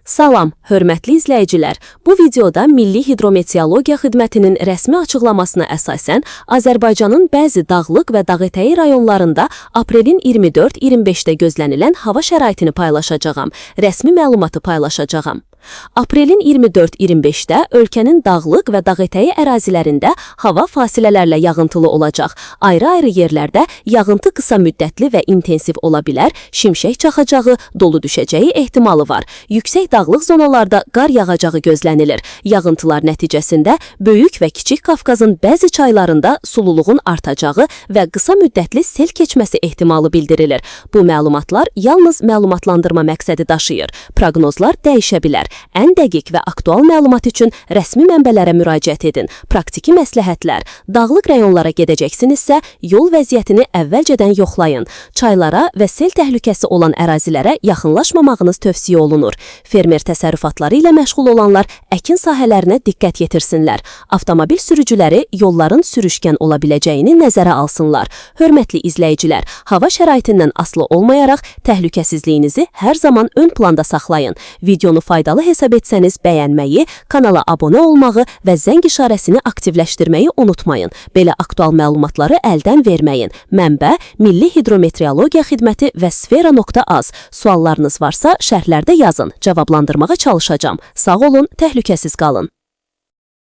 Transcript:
Salam, hörmətli izləyicilər. Bu videoda Milli Hidrometeorologiya Xidmətinin rəsmi açıqlamasına əsasən Azərbaycanın bəzi dağlıq və dağətəyi rayonlarında aprelin 24-25-də gözlənilən hava şəraitini paylaşacağam, rəsmi məlumatı paylaşacağam. Aprelin 24-25-də ölkənin dağlıq və dağətəyi ərazilərində hava fasilələrlə yağıntılı olacaq. Ayrı-ayrı yerlərdə yağıntı qısa müddətli və intensiv ola bilər, şimşək çaxacağı, dolu düşəcəyi ehtimalı var. Yüksək dağlıq zonalarda qar yağacağı gözlənilir. Yağıntılar nəticəsində Böyük və Kiçik Qafqazın bəzi çaylarında sululuğun artacağı və qısa müddətli sel keçməsi ehtimalı bildirilir. Bu məlumatlar yalnız məlumatlandırma məqsədi daşıyır. Proqnozlar dəyişə bilər. Ən dəqiq və aktual məlumat üçün rəsmi mənbələrə müraciət edin. Praktiki məsləhətlər. Dağlıq rayonlara gedəcəksinizsə, yol vəziyyətini əvvəlcədən yoxlayın. Çaylara və sel təhlükəsi olan ərazilərə yaxınlaşmamağınız tövsiyə olunur. Fermer təsərrüfatları ilə məşğul olanlar əkin sahələrinə diqqət yetirsinlər. Avtomobil sürücüləri yolların sürüşkən ola biləcəyini nəzərə alsınlar. Hörmətli izləyicilər, hava şəraitindən asılı olmayaraq təhlükəsizliyinizi hər zaman ön planda saxlayın. Videonu faydalı hesab etsəniz bəyənməyi, kanala abunə olmağı və zəng işarəsini aktivləşdirməyi unutmayın. Belə aktual məlumatları əldən verməyin. Mənbə Milli Hidrometeorologiya Xidməti və sfera.az. Suallarınız varsa şərhlərdə yazın. Cavablandırmağa çalışacağam. Sağ olun, təhlükəsiz qalın.